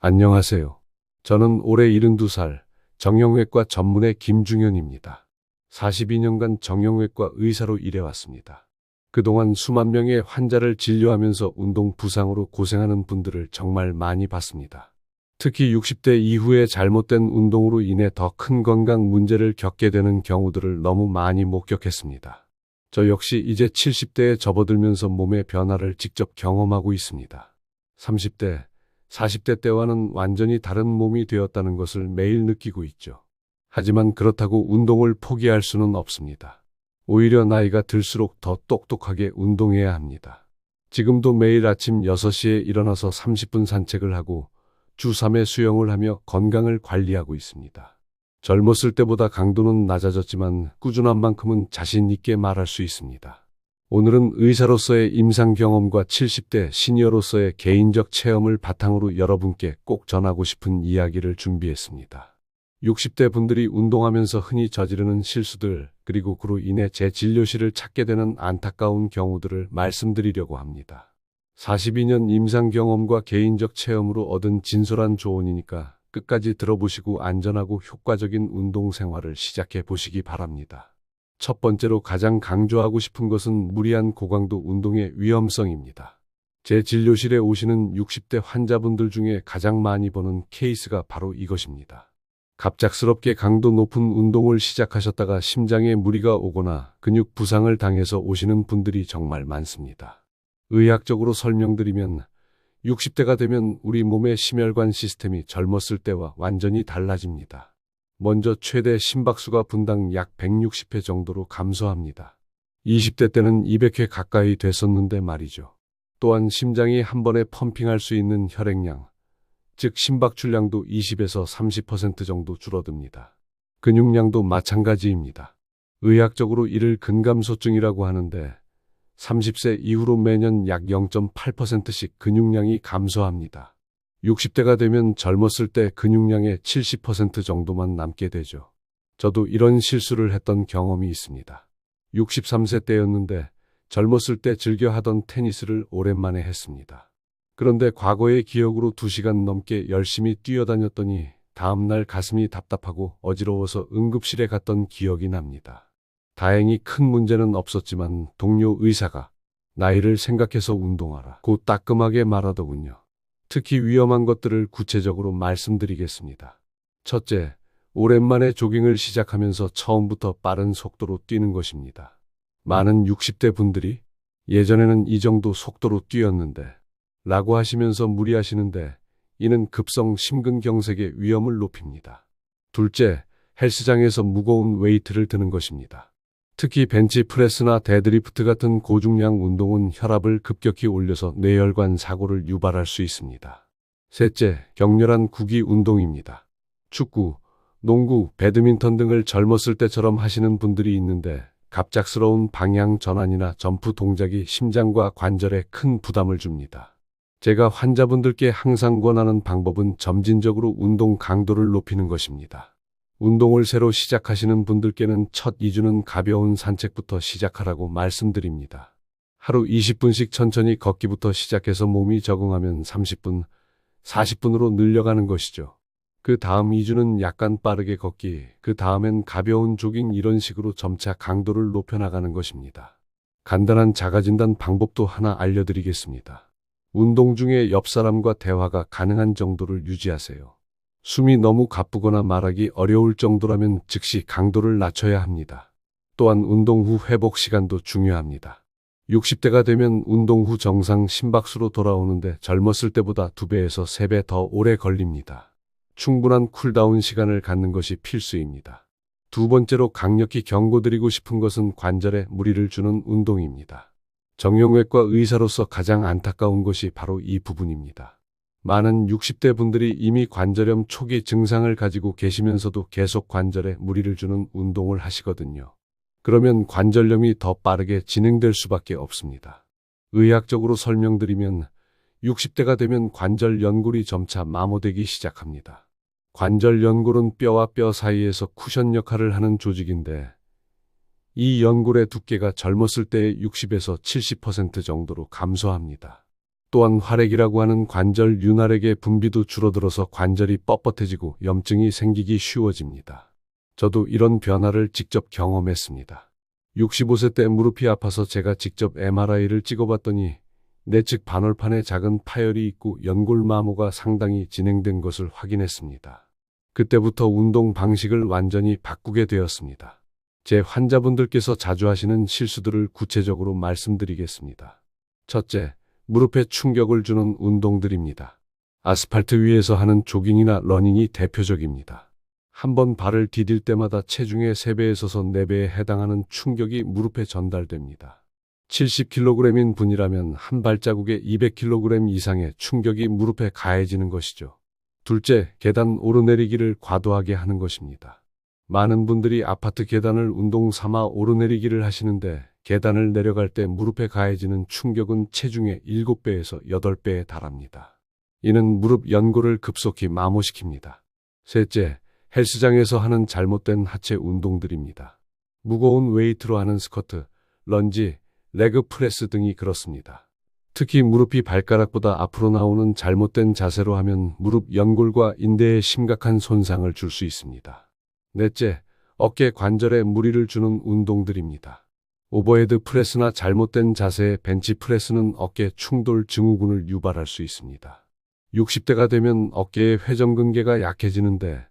안녕하세요. 저는 올해 72살 정형외과 전문의 김중현입니다. 42년간 정형외과 의사로 일해왔습니다. 그동안 수만 명의 환자를 진료하면서 운동 부상으로 고생하는 분들을 정말 많이 봤습니다. 특히 60대 이후에 잘못된 운동으로 인해 더 큰 건강 문제를 겪게 되는 경우들을 너무 많이 목격했습니다. 저 역시 이제 70대에 접어들면서 몸의 변화를 직접 경험하고 있습니다. 30대, 40대 때와는 완전히 다른 몸이 되었다는 것을 매일 느끼고 있죠. 하지만 그렇다고 운동을 포기할 수는 없습니다. 오히려 나이가 들수록 더 똑똑하게 운동해야 합니다. 지금도 매일 아침 6시에 일어나서 30분 산책을 하고 주 3회 수영을 하며 건강을 관리하고 있습니다. 젊었을 때보다 강도는 낮아졌지만 꾸준한 만큼은 자신 있게 말할 수 있습니다. 오늘은 의사로서의 임상 경험과 70대 시니어로서의 개인적 체험을 바탕으로 여러분께 꼭 전하고 싶은 이야기를 준비했습니다. 60대 분들이 운동하면서 흔히 저지르는 실수들, 그리고 그로 인해 제 진료실을 찾게 되는 안타까운 경우들을 말씀드리려고 합니다. 42년 임상 경험과 개인적 체험으로 얻은 진솔한 조언이니까 끝까지 들어보시고 안전하고 효과적인 운동 생활을 시작해 보시기 바랍니다. 첫 번째로 가장 강조하고 싶은 것은 무리한 고강도 운동의 위험성입니다. 제 진료실에 오시는 60대 환자분들 중에 가장 많이 보는 케이스가 바로 이것입니다. 갑작스럽게 강도 높은 운동을 시작하셨다가 심장에 무리가 오거나 근육 부상을 당해서 오시는 분들이 정말 많습니다. 의학적으로 설명드리면 60대가 되면 우리 몸의 심혈관 시스템이 젊었을 때와 완전히 달라집니다. 먼저 최대 심박수가 분당 약 160회 정도로 감소합니다. 20대 때는 200회 가까이 됐었는데 말이죠. 또한 심장이 한 번에 펌핑할 수 있는 혈액량, 즉 심박출량도 20에서 30% 정도 줄어듭니다. 근육량도 마찬가지입니다. 의학적으로 이를 근감소증이라고 하는데 30세 이후로 매년 약 0.8%씩 근육량이 감소합니다. 60대가 되면 젊었을 때 근육량의 70% 정도만 남게 되죠. 저도 이런 실수를 했던 경험이 있습니다. 63세 때였는데 젊었을 때 즐겨 하던 테니스를 오랜만에 했습니다. 그런데 과거의 기억으로 2시간 넘게 열심히 뛰어다녔더니 다음날 가슴이 답답하고 어지러워서 응급실에 갔던 기억이 납니다. 다행히 큰 문제는 없었지만 동료 의사가 나이를 생각해서 운동하라 고 따끔하게 말하더군요. 특히 위험한 것들을 구체적으로 말씀드리겠습니다. 첫째, 오랜만에 조깅을 시작하면서 처음부터 빠른 속도로 뛰는 것입니다. 많은 60대 분들이 예전에는 이 정도 속도로 뛰었는데 라고 하시면서 무리하시는데 이는 급성 심근경색의 위험을 높입니다. 둘째, 헬스장에서 무거운 웨이트를 드는 것입니다. 특히 벤치프레스나 데드리프트 같은 고중량 운동은 혈압을 급격히 올려서 뇌혈관 사고를 유발할 수 있습니다. 셋째, 격렬한 구기 운동입니다. 축구, 농구, 배드민턴 등을 젊었을 때처럼 하시는 분들이 있는데 갑작스러운 방향 전환이나 점프 동작이 심장과 관절에 큰 부담을 줍니다. 제가 환자분들께 항상 권하는 방법은 점진적으로 운동 강도를 높이는 것입니다. 운동을 새로 시작하시는 분들께는 첫 2주는 가벼운 산책부터 시작하라고 말씀드립니다. 하루 20분씩 천천히 걷기부터 시작해서 몸이 적응하면 30분, 40분으로 늘려가는 것이죠. 그 다음 2주는 약간 빠르게 걷기, 그 다음엔 가벼운 조깅 이런 식으로 점차 강도를 높여나가는 것입니다. 간단한 자가진단 방법도 하나 알려드리겠습니다. 운동 중에 옆 사람과 대화가 가능한 정도를 유지하세요. 숨이 너무 가쁘거나 말하기 어려울 정도라면 즉시 강도를 낮춰야 합니다. 또한 운동 후 회복 시간도 중요합니다. 60대가 되면 운동 후 정상 심박수로 돌아오는데 젊었을 때보다 2배에서 3배 더 오래 걸립니다. 충분한 쿨다운 시간을 갖는 것이 필수입니다. 두 번째로 강력히 경고드리고 싶은 것은 관절에 무리를 주는 운동입니다. 정형외과 의사로서 가장 안타까운 것이 바로 이 부분입니다. 많은 60대 분들이 이미 관절염 초기 증상을 가지고 계시면서도 계속 관절에 무리를 주는 운동을 하시거든요. 그러면 관절염이 더 빠르게 진행될 수밖에 없습니다. 의학적으로 설명드리면 60대가 되면 관절 연골이 점차 마모되기 시작합니다. 관절 연골은 뼈와 뼈 사이에서 쿠션 역할을 하는 조직인데 이 연골의 두께가 젊었을 때의 60에서 70% 정도로 감소합니다. 또한 활액이라고 하는 관절 윤활액의 분비도 줄어들어서 관절이 뻣뻣해지고 염증이 생기기 쉬워집니다. 저도 이런 변화를 직접 경험했습니다. 65세 때 무릎이 아파서 제가 직접 MRI를 찍어봤더니 내측 반월판에 작은 파열이 있고 연골 마모가 상당히 진행된 것을 확인했습니다. 그때부터 운동 방식을 완전히 바꾸게 되었습니다. 제 환자분들께서 자주 하시는 실수들을 구체적으로 말씀드리겠습니다. 첫째, 무릎에 충격을 주는 운동들입니다. 아스팔트 위에서 하는 조깅이나 러닝이 대표적입니다. 한번 발을 디딜 때마다 체중의 3배에서 4배에 해당하는 충격이 무릎에 전달됩니다. 70kg인 분이라면 한 발자국에 200kg 이상의 충격이 무릎에 가해지는 것이죠. 둘째, 계단 오르내리기를 과도하게 하는 것입니다. 많은 분들이 아파트 계단을 운동 삼아 오르내리기를 하시는데 계단을 내려갈 때 무릎에 가해지는 충격은 체중의 7배에서 8배에 달합니다. 이는 무릎 연골을 급속히 마모시킵니다. 셋째, 헬스장에서 하는 잘못된 하체 운동들입니다. 무거운 웨이트로 하는 스쿼트, 런지, 레그 프레스 등이 그렇습니다. 특히 무릎이 발가락보다 앞으로 나오는 잘못된 자세로 하면 무릎 연골과 인대에 심각한 손상을 줄 수 있습니다. 넷째, 어깨 관절에 무리를 주는 운동들입니다. 오버헤드 프레스나 잘못된 자세의 벤치 프레스는 어깨 충돌 증후군을 유발할 수 있습니다. 60대가 되면 어깨의 회전근개가 약해지는데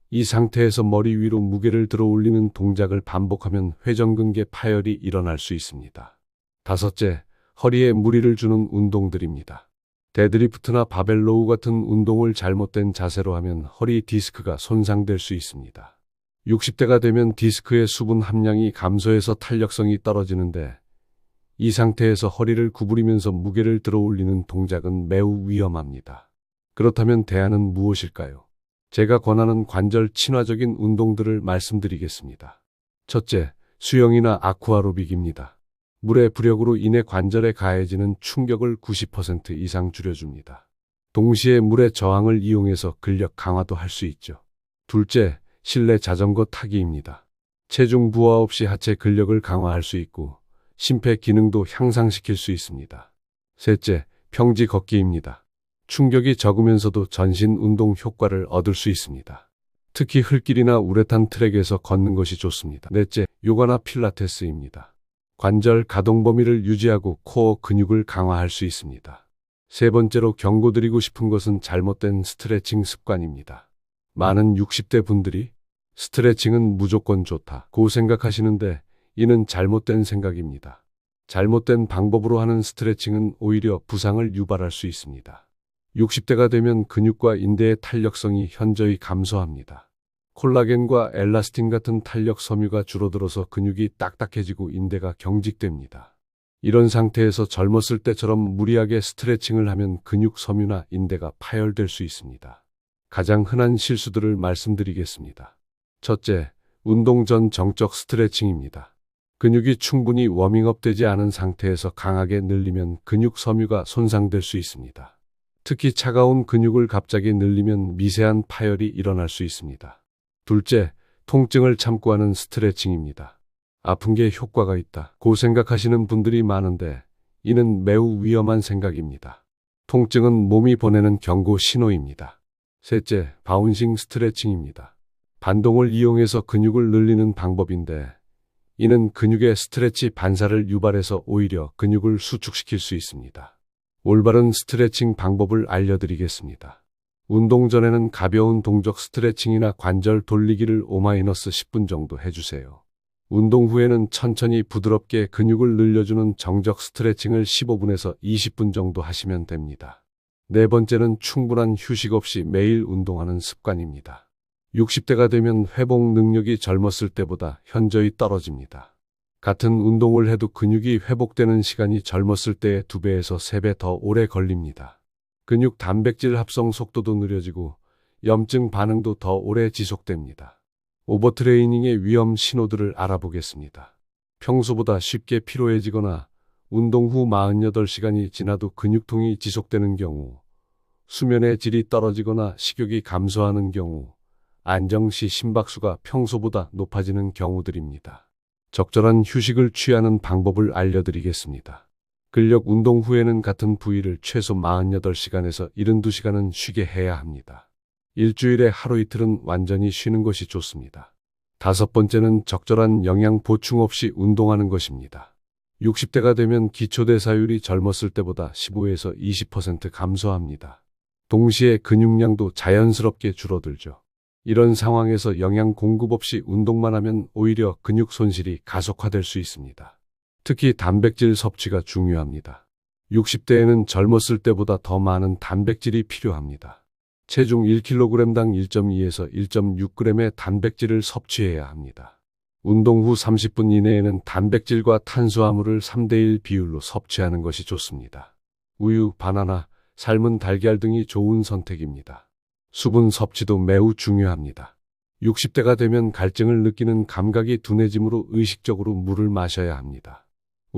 이 상태에서 머리 위로 무게를 들어 올리는 동작을 반복하면 회전근개 파열이 일어날 수 있습니다. 다섯째, 허리에 무리를 주는 운동들입니다. 데드리프트나 바벨로우 같은 운동을 잘못된 자세로 하면 허리 디스크가 손상될 수 있습니다. 60대가 되면 디스크의 수분 함량이 감소해서 탄력성이 떨어지는데 이 상태에서 허리를 구부리면서 무게를 들어 올리는 동작은 매우 위험합니다. 그렇다면 대안은 무엇일까요? 제가 권하는 관절 친화적인 운동들을 말씀드리겠습니다. 첫째, 수영이나 아쿠아로빅입니다. 물의 부력으로 인해 관절에 가해지는 충격을 90% 이상 줄여줍니다. 동시에 물의 저항을 이용해서 근력 강화도 할 수 있죠. 둘째, 실내 자전거 타기입니다. 체중 부하 없이 하체 근력을 강화할 수 있고 심폐 기능도 향상시킬 수 있습니다. 셋째, 평지 걷기입니다. 충격이 적으면서도 전신 운동 효과를 얻을 수 있습니다. 특히 흙길이나 우레탄 트랙에서 걷는 것이 좋습니다. 넷째, 요가나 필라테스입니다. 관절 가동 범위를 유지하고 코어 근육을 강화할 수 있습니다. 세 번째로 경고드리고 싶은 것은 잘못된 스트레칭 습관입니다. 많은 60대 분들이 스트레칭은 무조건 좋다고 생각하시는데 이는 잘못된 생각입니다. 잘못된 방법으로 하는 스트레칭은 오히려 부상을 유발할 수 있습니다. 60대가 되면 근육과 인대의 탄력성이 현저히 감소합니다. 콜라겐과 엘라스틴 같은 탄력 섬유가 줄어들어서 근육이 딱딱해지고 인대가 경직됩니다. 이런 상태에서 젊었을 때처럼 무리하게 스트레칭을 하면 근육 섬유나 인대가 파열될 수 있습니다. 가장 흔한 실수들을 말씀드리겠습니다. 첫째, 운동 전 정적 스트레칭입니다. 근육이 충분히 워밍업 되지 않은 상태에서 강하게 늘리면 근육 섬유가 손상될 수 있습니다. 특히 차가운 근육을 갑자기 늘리면 미세한 파열이 일어날 수 있습니다. 둘째, 통증을 참고 하는 스트레칭입니다. 아픈 게 효과가 있다고 생각하시는 분들이 많은데 이는 매우 위험한 생각입니다. 통증은 몸이 보내는 경고 신호입니다. 셋째, 바운싱 스트레칭입니다. 반동을 이용해서 근육을 늘리는 방법인데 이는 근육의 스트레치 반사를 유발해서 오히려 근육을 수축시킬 수 있습니다. 올바른 스트레칭 방법을 알려드리겠습니다. 운동 전에는 가벼운 동적 스트레칭이나 관절 돌리기를 5-10분 정도 해주세요. 운동 후에는 천천히 부드럽게 근육을 늘려주는 정적 스트레칭을 15분에서 20분 정도 하시면 됩니다. 네 번째는 충분한 휴식 없이 매일 운동하는 습관입니다. 60대가 되면 회복 능력이 젊었을 때보다 현저히 떨어집니다. 같은 운동을 해도 근육이 회복되는 시간이 젊었을 때의 2배에서 3배 더 오래 걸립니다. 근육 단백질 합성 속도도 느려지고 염증 반응도 더 오래 지속됩니다. 오버트레이닝의 위험 신호들을 알아보겠습니다. 평소보다 쉽게 피로해지거나 운동 후 48시간이 지나도 근육통이 지속되는 경우, 수면의 질이 떨어지거나 식욕이 감소하는 경우, 안정시 심박수가 평소보다 높아지는 경우들입니다. 적절한 휴식을 취하는 방법을 알려드리겠습니다. 근력 운동 후에는 같은 부위를 최소 48시간에서 72시간은 쉬게 해야 합니다. 일주일에 하루 이틀은 완전히 쉬는 것이 좋습니다. 다섯 번째는 적절한 영양 보충 없이 운동하는 것입니다. 60대가 되면 기초대사율이 젊었을 때보다 15에서 20% 감소합니다. 동시에 근육량도 자연스럽게 줄어들죠. 이런 상황에서 영양 공급 없이 운동만 하면 오히려 근육 손실이 가속화될 수 있습니다. 특히 단백질 섭취가 중요합니다. 60대에는 젊었을 때보다 더 많은 단백질이 필요합니다. 체중 1kg당 1.2에서 1.6g의 단백질을 섭취해야 합니다. 운동 후 30분 이내에는 단백질과 탄수화물을 3대1 비율로 섭취하는 것이 좋습니다. 우유, 바나나, 삶은 달걀 등이 좋은 선택입니다. 수분 섭취도 매우 중요합니다. 60대가 되면 갈증을 느끼는 감각이 둔해지므로 의식적으로 물을 마셔야 합니다.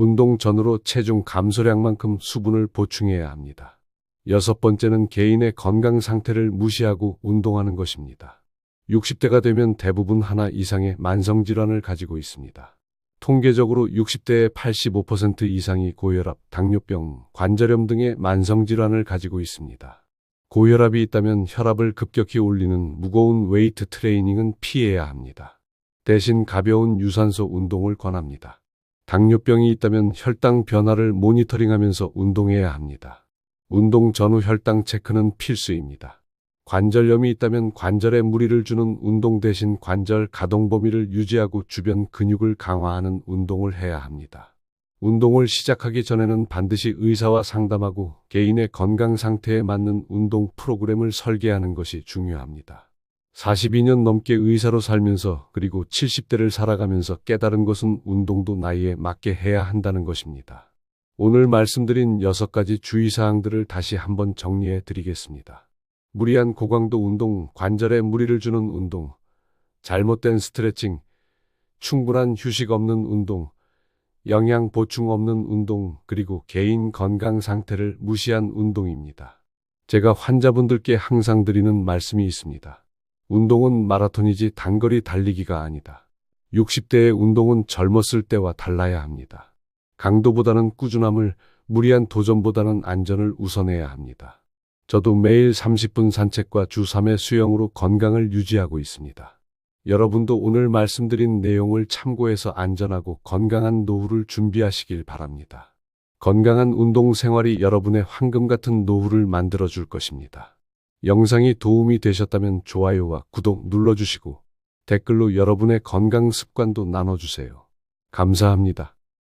운동 전후로 체중 감소량만큼 수분을 보충해야 합니다. 여섯 번째는 개인의 건강 상태를 무시하고 운동하는 것입니다. 60대가 되면 대부분 하나 이상의 만성질환을 가지고 있습니다. 통계적으로 60대의 85% 이상이 고혈압, 당뇨병, 관절염 등의 만성질환을 가지고 있습니다. 고혈압이 있다면 혈압을 급격히 올리는 무거운 웨이트 트레이닝은 피해야 합니다. 대신 가벼운 유산소 운동을 권합니다. 당뇨병이 있다면 혈당 변화를 모니터링하면서 운동해야 합니다. 운동 전후 혈당 체크는 필수입니다. 관절염이 있다면 관절에 무리를 주는 운동 대신 관절 가동 범위를 유지하고 주변 근육을 강화하는 운동을 해야 합니다. 운동을 시작하기 전에는 반드시 의사와 상담하고 개인의 건강 상태에 맞는 운동 프로그램을 설계하는 것이 중요합니다. 42년 넘게 의사로 살면서 그리고 70대를 살아가면서 깨달은 것은 운동도 나이에 맞게 해야 한다는 것입니다. 오늘 말씀드린 6가지 주의사항들을 다시 한번 정리해 드리겠습니다. 무리한 고강도 운동, 관절에 무리를 주는 운동, 잘못된 스트레칭, 충분한 휴식 없는 운동, 영양 보충 없는 운동, 그리고 개인 건강 상태를 무시한 운동입니다. 제가 환자분들께 항상 드리는 말씀이 있습니다. 운동은 마라톤이지 단거리 달리기가 아니다. 60대의 운동은 젊었을 때와 달라야 합니다. 강도보다는 꾸준함을, 무리한 도전보다는 안전을 우선해야 합니다. 저도 매일 30분 산책과 주 3회 수영으로 건강을 유지하고 있습니다. 여러분도 오늘 말씀드린 내용을 참고해서 안전하고 건강한 노후를 준비하시길 바랍니다. 건강한 운동 생활이 여러분의 황금 같은 노후를 만들어줄 것입니다. 영상이 도움이 되셨다면 좋아요와 구독 눌러주시고 댓글로 여러분의 건강 습관도 나눠주세요. 감사합니다.